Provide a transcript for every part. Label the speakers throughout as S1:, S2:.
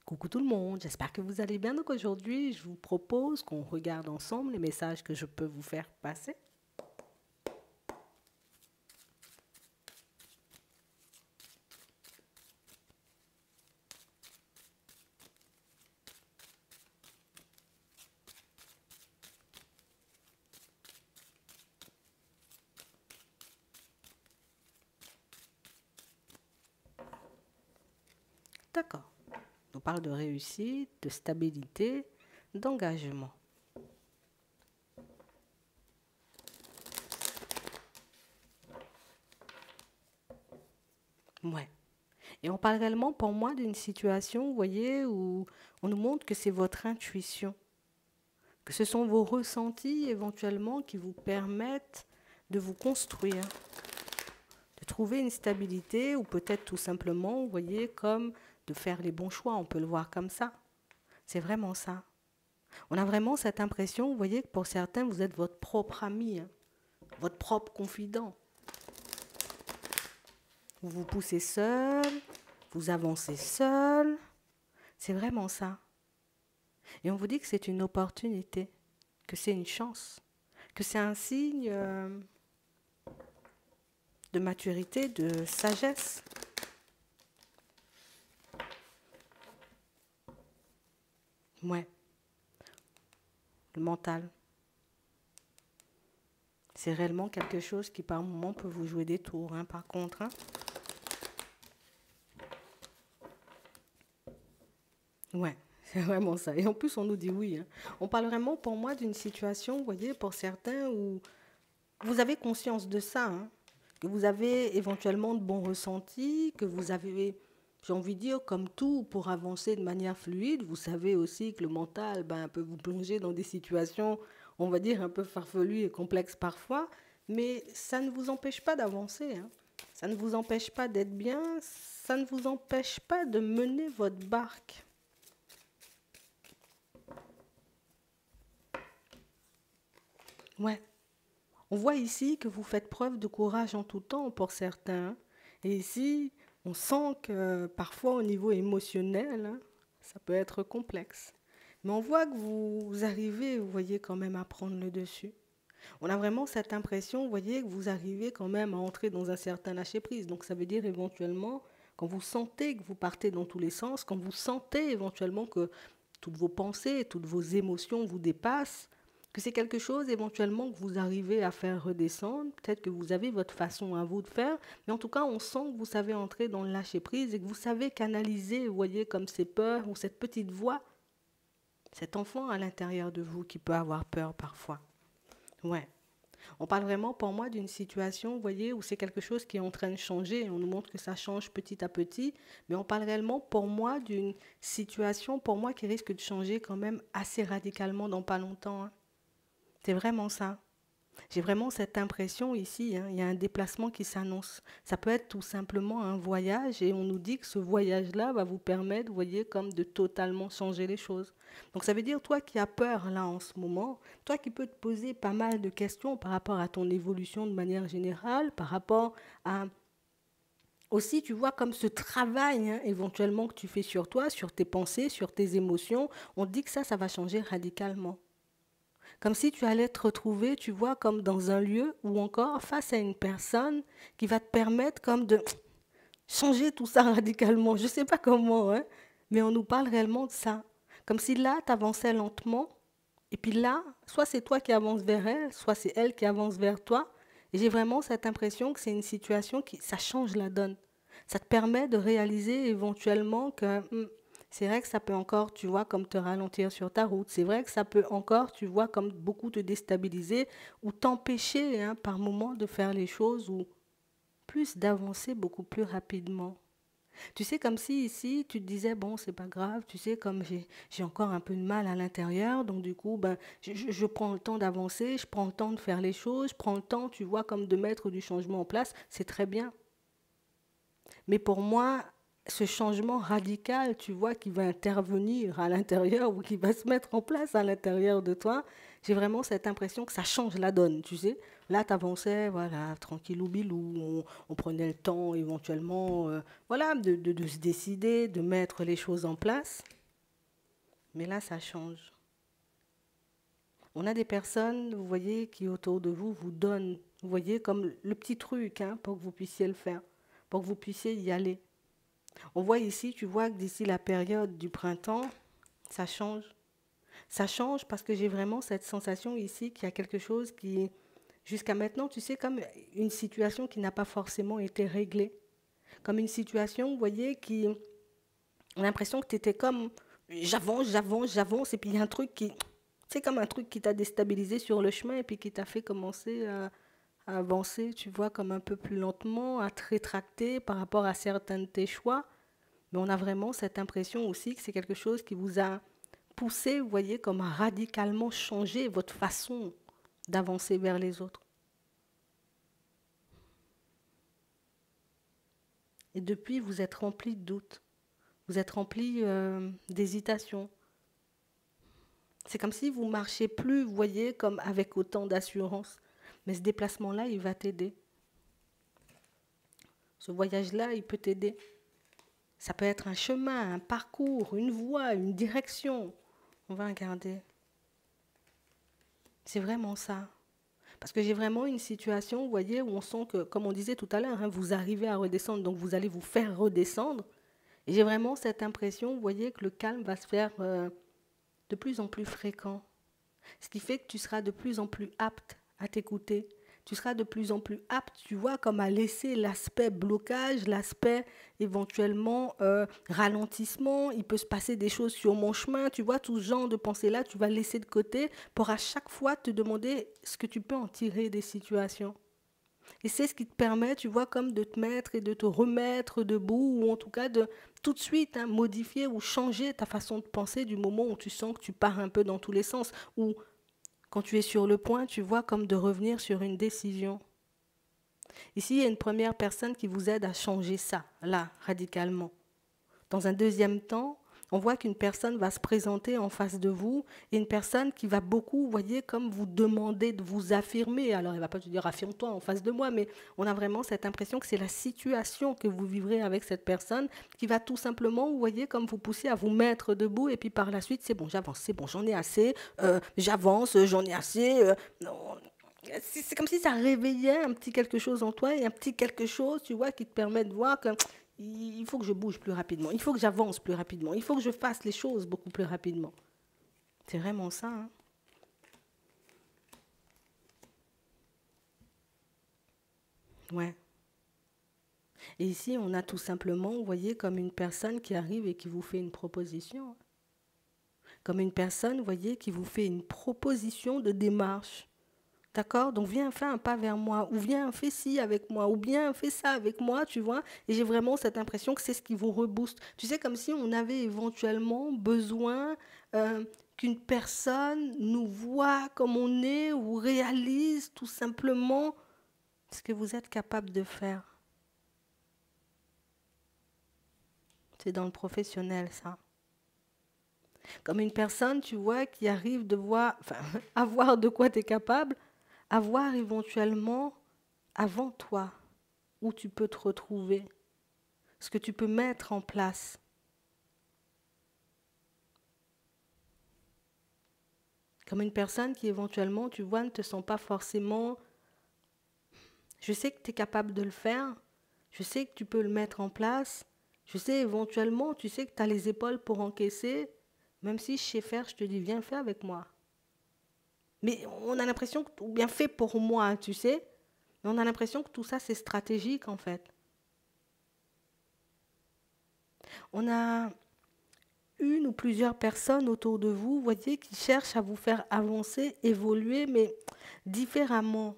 S1: Coucou tout le monde, j'espère que vous allez bien. Donc aujourd'hui, je vous propose qu'on regarde ensemble les messages que je peux vous faire passer. D'accord. On parle de réussite, de stabilité, d'engagement. Ouais. Et on parle réellement pour moi d'une situation, vous voyez, où on nous montre que c'est votre intuition, que ce sont vos ressentis éventuellement qui vous permettent de vous construire, de trouver une stabilité ou peut-être tout simplement, vous voyez, comme de faire les bons choix, on peut le voir comme ça. C'est vraiment ça. On a vraiment cette impression, vous voyez, que pour certains, vous êtes votre propre ami, hein, votre propre confident. Vous vous poussez seul, vous avancez seul. C'est vraiment ça. Et on vous dit que c'est une opportunité, que c'est une chance, que c'est un signe de maturité, de sagesse. Ouais, le mental. C'est réellement quelque chose qui par moment peut vous jouer des tours, hein, par contre. Hein. Ouais, c'est vraiment ça. Et en plus, on nous dit oui. Hein. On parle vraiment pour moi d'une situation, vous voyez, pour certains où vous avez conscience de ça, hein, que vous avez éventuellement de bons ressentis, que vous avez, j'ai envie de dire, comme tout, pour avancer de manière fluide, vous savez aussi que le mental peut vous plonger dans des situations, on va dire, un peu farfelues et complexes parfois, mais ça ne vous empêche pas d'avancer. Hein. Ça ne vous empêche pas d'être bien, ça ne vous empêche pas de mener votre barque. Ouais. On voit ici que vous faites preuve de courage en tout temps pour certains. Et ici, on sent que parfois au niveau émotionnel, hein, ça peut être complexe. Mais on voit que vous arrivez, vous voyez, quand même à prendre le dessus. On a vraiment cette impression, vous voyez, que vous arrivez quand même à entrer dans un certain lâcher-prise. Donc ça veut dire éventuellement, quand vous sentez que vous partez dans tous les sens, quand vous sentez éventuellement que toutes vos pensées, toutes vos émotions vous dépassent, que c'est quelque chose éventuellement que vous arrivez à faire redescendre, peut-être que vous avez votre façon à vous de faire, mais en tout cas on sent que vous savez entrer dans le lâcher-prise et que vous savez canaliser, vous voyez, comme ces peurs ou cette petite voix, cet enfant à l'intérieur de vous qui peut avoir peur parfois. Ouais. On parle vraiment pour moi d'une situation, vous voyez, où c'est quelque chose qui est en train de changer et on nous montre que ça change petit à petit, mais on parle réellement pour moi d'une situation pour moi qui risque de changer quand même assez radicalement dans pas longtemps. Hein. C'est vraiment ça. J'ai vraiment cette impression ici, hein, il y a un déplacement qui s'annonce. Ça peut être tout simplement un voyage et on nous dit que ce voyage-là va vous permettre, vous voyez, comme de totalement changer les choses. Donc ça veut dire, toi qui as peur là en ce moment, toi qui peux te poser pas mal de questions par rapport à ton évolution de manière générale, par rapport à aussi, tu vois, comme ce travail hein, éventuellement que tu fais sur toi, sur tes pensées, sur tes émotions, on te dit que ça va changer radicalement. Comme si tu allais te retrouver, tu vois, comme dans un lieu ou encore face à une personne qui va te permettre comme de changer tout ça radicalement. Je ne sais pas comment, hein, mais on nous parle réellement de ça. Comme si là, tu avançais lentement, et puis là, soit c'est toi qui avances vers elle, soit c'est elle qui avance vers toi. Et j'ai vraiment cette impression que c'est une situation qui, ça change la donne. Ça te permet de réaliser éventuellement que c'est vrai que ça peut encore, tu vois, comme te ralentir sur ta route. C'est vrai que ça peut encore, tu vois, comme beaucoup te déstabiliser ou t'empêcher hein, par moment de faire les choses ou plus d'avancer beaucoup plus rapidement. Tu sais, comme si ici, tu te disais, bon, c'est pas grave, tu sais, comme j'ai encore un peu de mal à l'intérieur, donc du coup, je prends le temps d'avancer, je prends le temps de faire les choses, je prends le temps, tu vois, comme de mettre du changement en place, c'est très bien. Mais pour moi, ce changement radical, tu vois, qui va intervenir à l'intérieur ou qui va se mettre en place à l'intérieur de toi, j'ai vraiment cette impression que ça change la donne, tu sais. Là, tu avançais, voilà, tranquillou bilou, on prenait le temps éventuellement, voilà, de se décider, de mettre les choses en place. Mais là, ça change. On a des personnes, vous voyez, qui autour de vous vous donnent, vous voyez, comme le petit truc, hein, pour que vous puissiez le faire, pour que vous puissiez y aller. On voit ici, tu vois que d'ici la période du printemps, ça change. Ça change parce que j'ai vraiment cette sensation ici qu'il y a quelque chose qui, jusqu'à maintenant, tu sais, comme une situation qui n'a pas forcément été réglée. Comme une situation, vous voyez, qui, on a l'impression que tu étais comme, j'avance, j'avance, j'avance, et puis il y a un truc qui, c'est comme un truc qui t'a déstabilisé sur le chemin et puis qui t'a fait commencer à avancer, tu vois, comme un peu plus lentement, à te rétracter par rapport à certains de tes choix. Mais on a vraiment cette impression aussi que c'est quelque chose qui vous a poussé, vous voyez, comme à radicalement changer votre façon d'avancer vers les autres. Et depuis, vous êtes rempli de doutes, vous êtes rempli d'hésitation. C'est comme si vous ne marchiez plus, vous voyez, comme avec autant d'assurance. Mais ce déplacement-là, il va t'aider. Ce voyage-là, il peut t'aider. Ça peut être un chemin, un parcours, une voie, une direction. On va regarder. C'est vraiment ça. Parce que j'ai vraiment une situation, vous voyez, où on sent que, comme on disait tout à l'heure, hein, vous arrivez à redescendre, donc vous allez vous faire redescendre. Et j'ai vraiment cette impression, vous voyez, que le calme va se faire de plus en plus fréquent. Ce qui fait que tu seras de plus en plus apte à t'écouter. Tu seras de plus en plus apte, tu vois, comme à laisser l'aspect blocage, l'aspect éventuellement ralentissement. Il peut se passer des choses sur mon chemin, tu vois, tout ce genre de pensée-là, tu vas laisser de côté pour à chaque fois te demander ce que tu peux en tirer des situations. Et c'est ce qui te permet, tu vois, comme de te mettre et de te remettre debout, ou en tout cas de tout de suite hein, modifier ou changer ta façon de penser du moment où tu sens que tu pars un peu dans tous les sens, ou quand tu es sur le point, tu vois, comme de revenir sur une décision. Ici, il y a une première personne qui vous aide à changer ça, là, radicalement. Dans un deuxième temps, on voit qu'une personne va se présenter en face de vous et une personne qui va beaucoup, vous voyez, comme vous demander de vous affirmer. Alors, elle ne va pas te dire affirme-toi en face de moi, mais on a vraiment cette impression que c'est la situation que vous vivrez avec cette personne qui va tout simplement, vous voyez, comme vous pousser à vous mettre debout et puis par la suite, c'est bon, j'avance, c'est bon, j'en ai assez, j'avance, j'en ai assez. Non. C'est comme si ça réveillait un petit quelque chose en toi et un petit quelque chose, tu vois, qui te permet de voir que il faut que je bouge plus rapidement, il faut que j'avance plus rapidement, il faut que je fasse les choses beaucoup plus rapidement. C'est vraiment ça. Hein. Ouais. Et ici, on a tout simplement, vous voyez, comme une personne qui arrive et qui vous fait une proposition. Comme une personne, vous voyez, qui vous fait une proposition de démarche. D'accord? Donc viens, fais un pas vers moi, ou viens, fais ci avec moi, ou bien fais ça avec moi, tu vois? Et j'ai vraiment cette impression que c'est ce qui vous rebooste. Tu sais, comme si on avait éventuellement besoin qu'une personne nous voit comme on est, ou réalise tout simplement ce que vous êtes capable de faire. C'est dans le professionnel, ça. Comme une personne, tu vois, qui arrive de voir, enfin, à voir de quoi tu es capable, à voir éventuellement avant toi où tu peux te retrouver, ce que tu peux mettre en place. Comme une personne qui éventuellement, tu vois, ne te sent pas forcément... Je sais que tu es capable de le faire, je sais que tu peux le mettre en place, je sais éventuellement, tu sais que tu as les épaules pour encaisser, même si je sais faire, je te dis, viens faire avec moi. Mais on a l'impression que, ou bien fait pour moi, tu sais, mais on a l'impression que tout ça, c'est stratégique en fait. On a une ou plusieurs personnes autour de vous, voyez, qui cherchent à vous faire avancer, évoluer, mais différemment,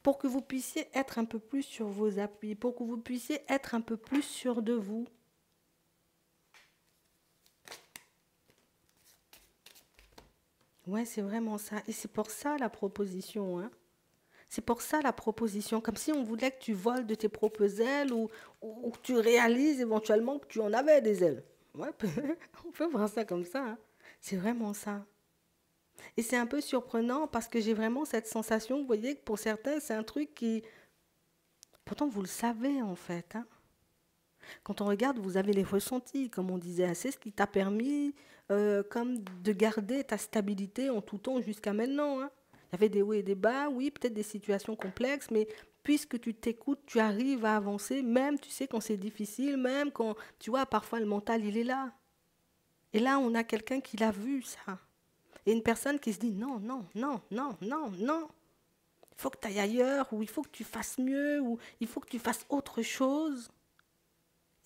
S1: pour que vous puissiez être un peu plus sur vos appuis, pour que vous puissiez être un peu plus sûr de vous. Ouais, c'est vraiment ça. Et c'est pour ça la proposition, hein. C'est pour ça la proposition, comme si on voulait que tu voles de tes propres ailes ou que tu réalises éventuellement que tu en avais des ailes. Ouais, on peut voir ça comme ça. Hein. C'est vraiment ça. Et c'est un peu surprenant parce que j'ai vraiment cette sensation, vous voyez, que pour certains, c'est un truc qui... Pourtant, vous le savez, en fait. Hein. Quand on regarde, vous avez les ressentis, comme on disait. C'est ce qui t'a permis comme de garder ta stabilité en tout temps jusqu'à maintenant. Hein. Il y avait des hauts et des bas, oui, peut-être des situations complexes, mais puisque tu t'écoutes, tu arrives à avancer, même, tu sais, quand c'est difficile, même quand, tu vois, parfois le mental, il est là. Et là, on a quelqu'un qui l'a vu, ça. Et une personne qui se dit non, non, non, non, non, non. Il faut que tu ailles ailleurs, ou il faut que tu fasses mieux, ou il faut que tu fasses autre chose.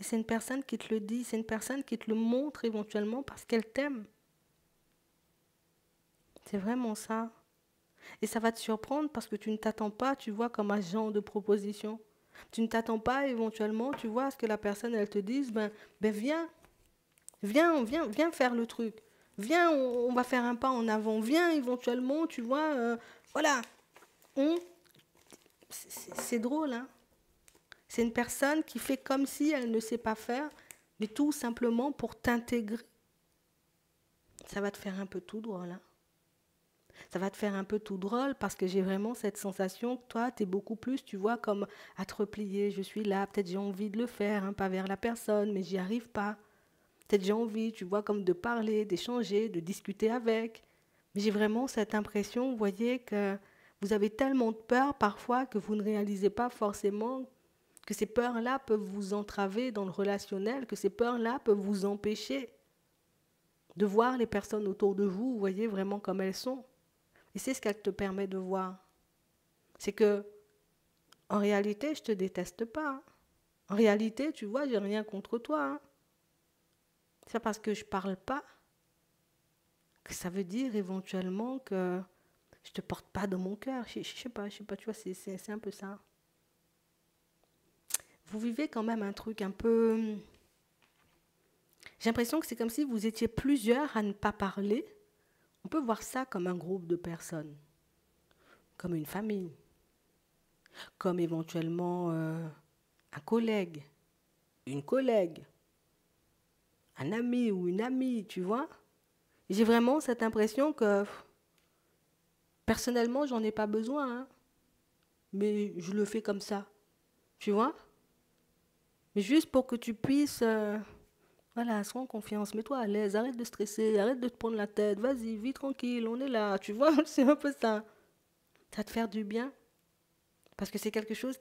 S1: Et c'est une personne qui te le dit, c'est une personne qui te le montre éventuellement parce qu'elle t'aime. C'est vraiment ça. Et ça va te surprendre parce que tu ne t'attends pas, tu vois, comme un genre de proposition. Tu ne t'attends pas éventuellement, tu vois, à ce que la personne, elle te dise, ben viens, viens faire le truc. Viens, on va faire un pas en avant. Viens éventuellement, tu vois, voilà. C'est drôle, hein. C'est une personne qui fait comme si elle ne sait pas faire, mais tout simplement pour t'intégrer. Ça va te faire un peu tout drôle, hein. Ça va te faire un peu tout drôle parce que j'ai vraiment cette sensation que toi, tu es beaucoup plus, tu vois, comme à te replier. Je suis là, peut-être j'ai envie de le faire, hein, pas vers la personne, mais j'y arrive pas. Peut-être j'ai envie, tu vois, comme de parler, d'échanger, de discuter avec. Mais j'ai vraiment cette impression, vous voyez, que vous avez tellement de peur parfois que vous ne réalisez pas forcément que ces peurs-là peuvent vous entraver dans le relationnel, que ces peurs-là peuvent vous empêcher de voir les personnes autour de vous, vous voyez, vraiment comme elles sont. Et c'est ce qu'elle te permet de voir. C'est que, en réalité, je ne te déteste pas. Hein. En réalité, tu vois, j'ai rien contre toi. Hein. C'est parce que je ne parle pas que ça veut dire éventuellement que je ne te porte pas dans mon cœur. Je sais pas, tu vois, c'est un peu ça. Vous vivez quand même un truc un peu... J'ai l'impression que c'est comme si vous étiez plusieurs à ne pas parler. On peut voir ça comme un groupe de personnes, comme une famille, comme éventuellement un collègue, une collègue, un ami ou une amie, tu vois. J'ai vraiment cette impression que, personnellement, j'en ai pas besoin, hein, mais je le fais comme ça, tu vois. Mais juste pour que tu puisses, voilà, sois en confiance, mets-toi à l'aise, arrête de stresser, arrête de te prendre la tête, vas-y, vis tranquille, on est là, tu vois, c'est un peu ça. Ça va te faire du bien, parce que c'est quelque chose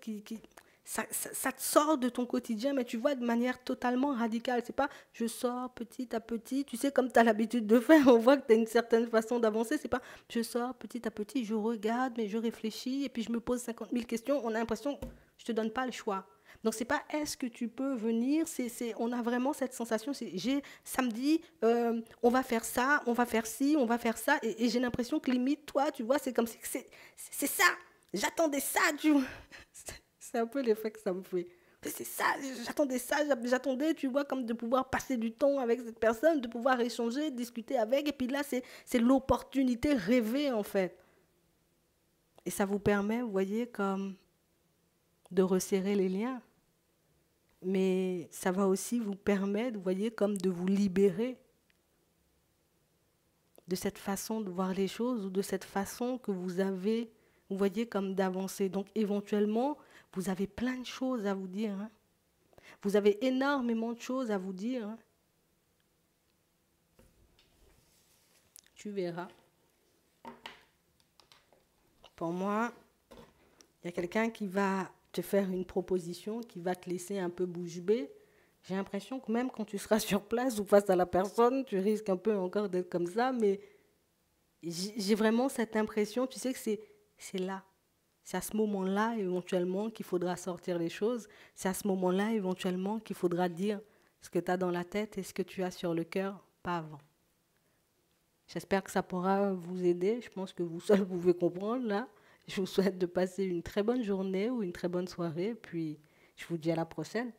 S1: ça te sort de ton quotidien, mais tu vois, de manière totalement radicale. C'est pas je sors petit à petit, tu sais, comme tu as l'habitude de faire, on voit que tu as une certaine façon d'avancer. C'est pas je sors petit à petit, je regarde, mais je réfléchis, et puis je me pose 50 000 questions. On a l'impression que je te donne pas le choix. Donc c'est pas est-ce que tu peux venir, on a vraiment cette sensation, samedi, on va faire ça, on va faire ci, on va faire ça, et j'ai l'impression que limite, toi, tu vois, c'est comme si c'est ça, j'attendais ça, tu vois. C'est un peu l'effet que ça me fait. C'est ça, j'attendais, tu vois, comme de pouvoir passer du temps avec cette personne, de pouvoir échanger, discuter avec, et puis là, c'est l'opportunité rêvée, en fait. Et ça vous permet, vous voyez, comme de resserrer les liens. Mais ça va aussi vous permettre, vous voyez, comme de vous libérer de cette façon de voir les choses ou de cette façon que vous avez, vous voyez, comme d'avancer. Donc éventuellement, vous avez plein de choses à vous dire. Hein. Vous avez énormément de choses à vous dire. Hein. Tu verras. Pour moi, il y a quelqu'un qui va te faire une proposition, qui va te laisser un peu bouche bée. J'ai l'impression que même quand tu seras sur place ou face à la personne, tu risques un peu encore d'être comme ça, mais j'ai vraiment cette impression, tu sais que c'est là. C'est à ce moment-là, éventuellement, qu'il faudra sortir les choses. C'est à ce moment-là, éventuellement, qu'il faudra dire ce que tu as dans la tête et ce que tu as sur le cœur, pas avant. J'espère que ça pourra vous aider. Je pense que vous seul pouvez comprendre, là. Je vous souhaite de passer une très bonne journée ou une très bonne soirée. Puis, je vous dis à la prochaine.